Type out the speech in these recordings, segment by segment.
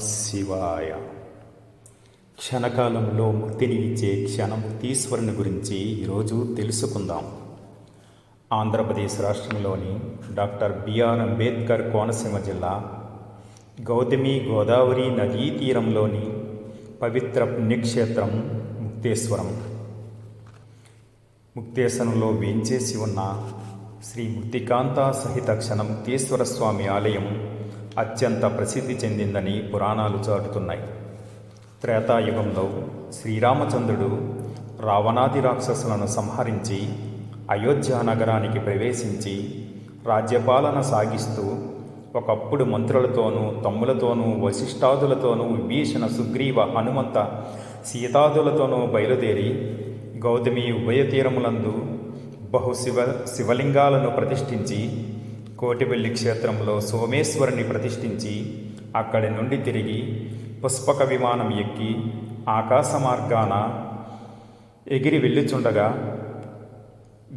శివాయ. క్షణకాలంలో ముక్తిని ఇచ్చే క్షణముక్తీశ్వరుని గురించి ఈరోజు తెలుసుకుందాం. ఆంధ్రప్రదేశ్ రాష్ట్రంలోని డాక్టర్ బిఆర్ అంబేద్కర్ కోనసీమ జిల్లా గౌతమి గోదావరి నదీ తీరంలోని పవిత్ర పుణ్యక్షేత్రం ముక్తేశ్వరం. ముక్తేశ్వరంలో వేంచేసి ఉన్న శ్రీ ముక్తికాంత సహిత క్షణముక్తేశ్వర స్వామి ఆలయం అత్యంత ప్రసిద్ధి చెందిందని పురాణాలు చాటుతున్నాయి. త్రేతాయుగంలో శ్రీరామచంద్రుడు రావణాది రాక్షసులను సంహరించి అయోధ్య నగరానికి ప్రవేశించి రాజ్యపాలన సాగిస్తూ ఒకప్పుడు మంత్రులతోనూ తమ్ములతోనూ వశిష్ఠాదులతోనూ విభీషణ సుగ్రీవ హనుమంత సీతాదులతోనూ బయలుదేరి గౌతమి ఉభయ తీరములందు శివలింగాలను ప్రతిష్ఠించి కోటివెల్లి క్షేత్రంలో సోమేశ్వరుని ప్రతిష్ఠించి అక్కడి నుండి తిరిగి పుష్పక విమానం ఎక్కి ఆకాశ మార్గాన ఎగిరి వెళ్ళుచుండగా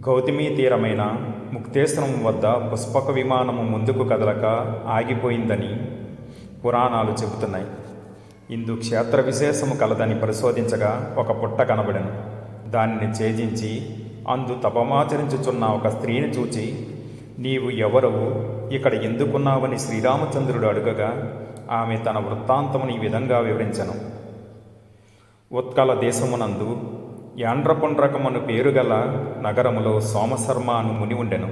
గౌతమీ తీరమైన ముక్తేశ్వరం వద్ద పుష్పక విమానము ముందుకు కదలక ఆగిపోయిందని పురాణాలు చెబుతున్నాయి. ఇందు క్షేత్ర విశేషము కలదని పరిశోధించగా ఒక పుట్ట కనబడెను. దానిని ఛేదించి అందు తపమాచరించుచున్న ఒక స్త్రీని చూచి, నీవు ఎవరవు, ఇక్కడ ఎందుకున్నావని శ్రీరామచంద్రుడు అడుగగా ఆమె తన వృత్తాంతముని ఈ విధంగా వివరించెను. ఉత్కల దేశమునందు యాండ్రపుండ్రకమను పేరుగల నగరములో సోమశర్మ అను ముని ఉండెను.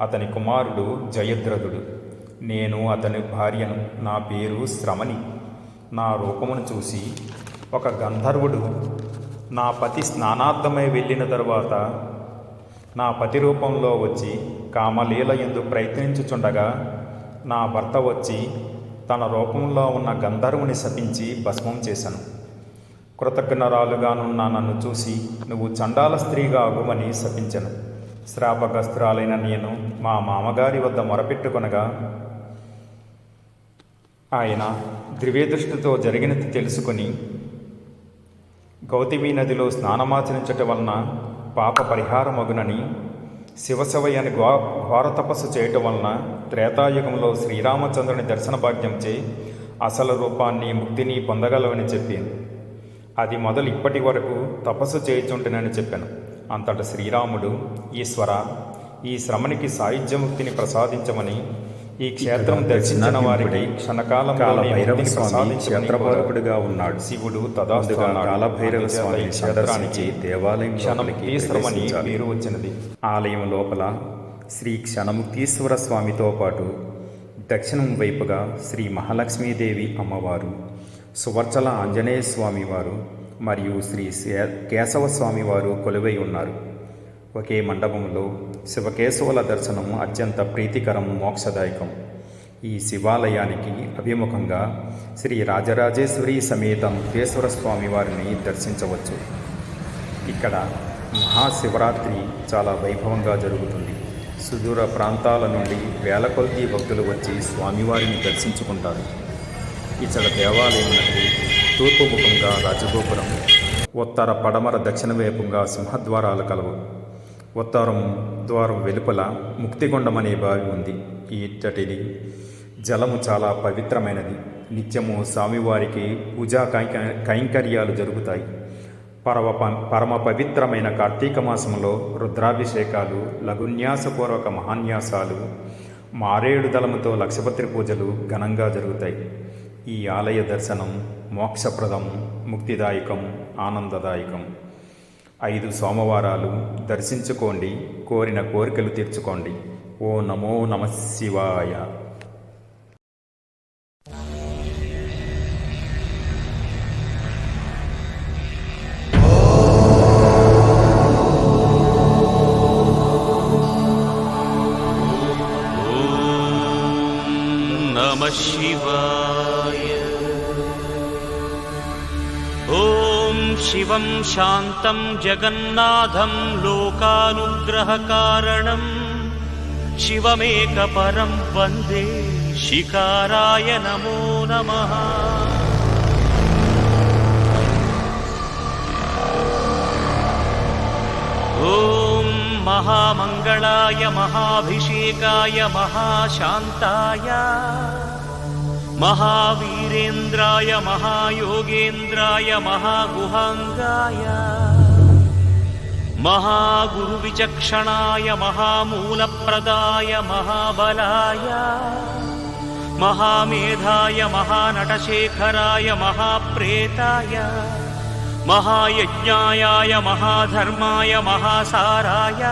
అతని కుమారుడు జయద్రథుడు. నేను అతని భార్యను. నా పేరు శ్రమణి. నా రూపమును చూసి ఒక గంధర్వుడు నా పతి స్నానార్థమై వెళ్ళిన తరువాత నా పతి రూపంలో వచ్చి కామలీల యందు ప్రయత్నించుచుండగా నా భర్త వచ్చి తన రూపంలో ఉన్న గంధర్వుని శపించి భస్మం చేశాను. కృతజ్ఞరాలుగానున్న నన్ను చూసి నువ్వు చండాల స్త్రీగా అగుమని శపించెను. శ్రాపగ్రస్తురాలైన నేను మా మామగారి వద్ద మొరపెట్టుకొనగా ఆయన దివ్యదృష్టితో జరిగినది తెలుసుకుని గౌతమి నదిలో స్నానమాచరించటం వలన పాప పరిహారమగునని శివశవయ్యని ఘోర తపస్సు చేయటం వలన త్రేతాయుగంలో శ్రీరామచంద్రుని దర్శన భాగ్యంచే అసలు రూపాన్ని ముక్తిని పొందగలవని చెప్పింది. అది మొదలు ఇప్పటి వరకు తపస్సు చేయుచుంటునని చెప్పాను. అంతటా శ్రీరాముడు, ఈశ్వర, ఈ శ్రమనికి సాయుధ్యముక్తిని ప్రసాదించమని ఈ క్షేత్రం దర్శించిన వారికి క్షేత్రపాలకుడిగా ఉన్నాడు. శివుడు తదాస్తుగా కాలభైరవ స్వామి క్షేత్రానికి దేవాలయం క్షణముక్తీశ్వరమని పేరు వచ్చినది. ఆలయం లోపల శ్రీ క్షణముక్తీశ్వర స్వామితో పాటు దక్షిణం వైపుగా శ్రీ మహాలక్ష్మీదేవి అమ్మవారు, సువర్చల ఆంజనేయ స్వామివారు మరియు శ్రీ కేశవ స్వామివారు కొలువై ఉన్నారు. ఒకే మండపంలో శివకేశవుల దర్శనం అత్యంత ప్రీతికరం, మోక్షదాయకం. ఈ శివాలయానికి అభిముఖంగా శ్రీ రాజరాజేశ్వరి సమేత ముక్తేశ్వర స్వామి వారిని దర్శించవచ్చు. ఇక్కడ మహాశివరాత్రి చాలా వైభవంగా జరుగుతుంది. సుదూర ప్రాంతాల నుండి వేల కొలది భక్తులు వచ్చి స్వామివారిని దర్శించుకుంటారు. ఇచ్చట దేవాలయమునకు తూర్పు ముఖంగా రాజగోపురం, ఉత్తర పడమర దక్షిణ వైపుగా సింహద్వారాలు కలవు. ఉత్తరం ద్వారం వెలుపల ముక్తిగొండమనే బావి ఉంది. ఇచ్చటిది జలము చాలా పవిత్రమైనది. నిత్యము స్వామివారికి పూజా కైంకర్యాలు జరుగుతాయి. పరమ పవిత్రమైన కార్తీక మాసంలో రుద్రాభిషేకాలు, లఘున్యాసపూర్వక మహాన్యాసాలు, మారేడు దళముతో లక్షపత్రి పూజలు ఘనంగా జరుగుతాయి. ఈ ఆలయ దర్శనం మోక్షప్రదం, ముక్తిదాయకం, ఆనందదాయకం. 5 సోమవారాలు దర్శించుకోండి, కోరిన కోరికలు తీర్చుకోండి. ఓ నమో నమః శివాయ. నమః శివాయ. ఓం శివం శాంతం జగన్నాథం లోకానుగ్రహకారణం శివమేకపరం వందే శిఖారాయ నమో నమః. ఓం महामंगलाय महाभिषेकाय महाशांताय महावीरेन्द्राय महायोगेन्द्राय महागुहाङ्गाय महागुरुविचक्षणाय महामूलप्रदाय महाबलाय महामेधाय महानटशेखराय महाप्रेताय महायज्ञाय महाधर्माय महासाराय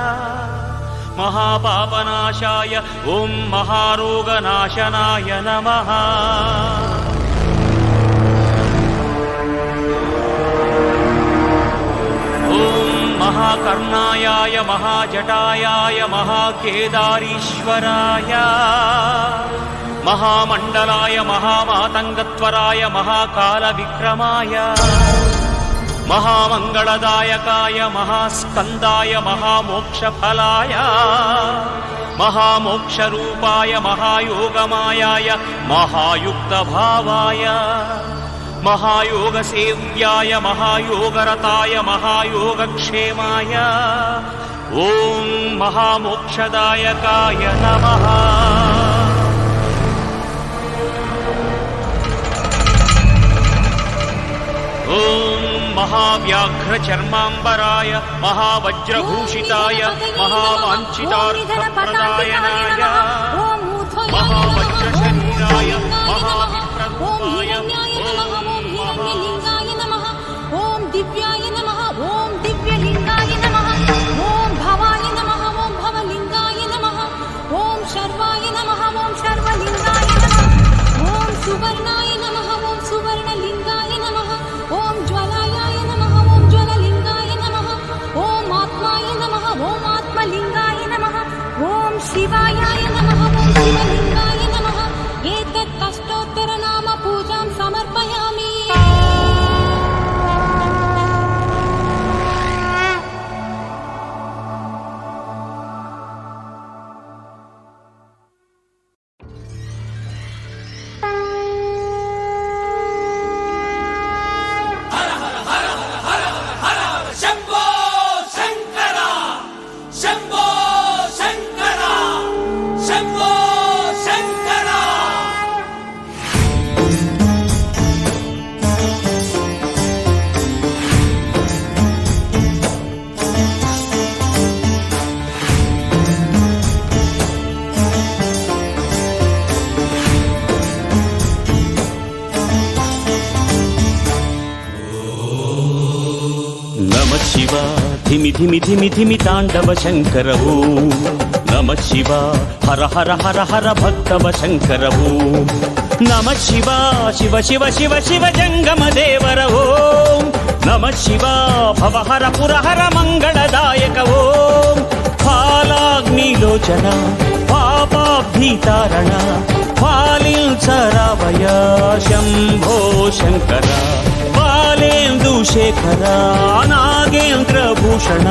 महापापनाशाय ॐ महारोगनाशनाय नमः। महाकर्णायाय महाजटायाय महाकेदारीश्वराय महामण्डलाय महामातङ्गत्वराय महाकालविक्रमाय महामङ्गलदायकाय महास्कन्दाय महामोक्षफलाय महामोक्षरूपाय महायोगमायाय महायुक्तभावाय महायोगसेव्याय महायोगरताय महायोगक्षेमाय ॐ महामोक्षदायकाय नमः। ॐ महाव्याघ्रचर्माम्बराय महावज्रभूषिताय महावाञ्छितार्थप्रदायनाय महावज्रशरीराय महाविप्ररूपाय लिंगाय नमः। ओम दिव्याय नमः। ओम दिव्यलिंगाय नमः। ओम भवाय नमः। ओम भवलिंगाय नमः। ओम शर्वाय नमः। ओम शर्वलिंगाय नमः। ओम सुवर्णाय नमः। ओम सुवर्णलिंगाय नमः। ओम ज्वलाय नमः। ओम ज्वललिंगाय नमः। ओम आत्माय नमः। ओम आत्मलिंगाय नमः। ओम शिवाय नमः। ओम शिवलिंगाय नमः। एतत् अष्टोत्तर नाम पूजां समर्पयामि। नमः शिवा धिमि धिमि धिमि धिमि ताण्डव शङ्कर ॐ नमः शिवा हर हर हर हर भक्तव शङ्कर ॐ नमः शिवा शिव शिव शिव शिव जङ्गम देवर ॐ नमः शिवा भव हर पुर हर मङ्गलदायक ॐ फालाग्निलोचन पापाभीतारण फालिंसरावय शम्भो शङ्कर शेखर नागेन्द्रभूषण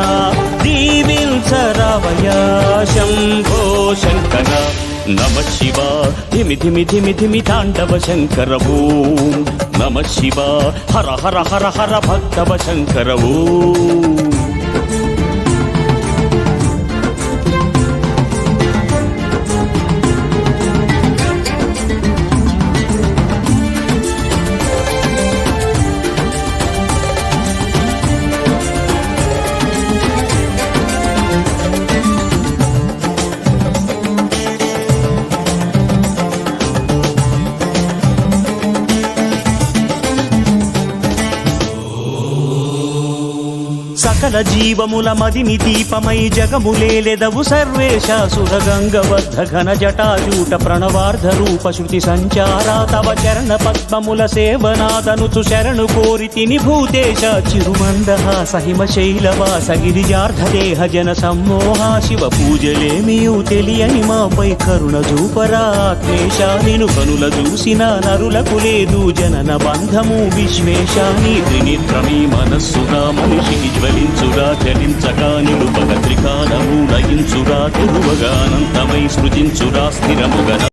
दीविंसरावय शम्भो शङ्कर नमः शिवा धिमि धिमि धिमि धिमि ताण्डव शङ्कर ॐ नमः शिवा हर हर हर हर भक्तव शङ्कर ॐ సకల జీవముల మదిని దీపమై జగములేలెదవు సర్వేశాసుర గంగవర్ధ ఘన జటాజూట ప్రణవార్ధ రూప శృతి సంచారా తవ చరణ పద్మముల సేవనాదనుచు శరణు కోరితిని భూతేశ చిరుమందహాస హిమ శైలవాస గిరిజార్ధ దేహ జన సమ్మోహ శివ పూజలేమియు తెలియని మాపై కరుణ చూపరా ఆత్మేశ నిను కనుల చూసిన నరులకు లేదు జనన బంధము విశ్వేశాని త్రినేత్రమీ మనస్సుగా మనిషికి జ్వలించురా చలించగా నిలుపగ త్రికాలము నయించురా తెరువగా అనంతమై సృజించురా స్థిరముగన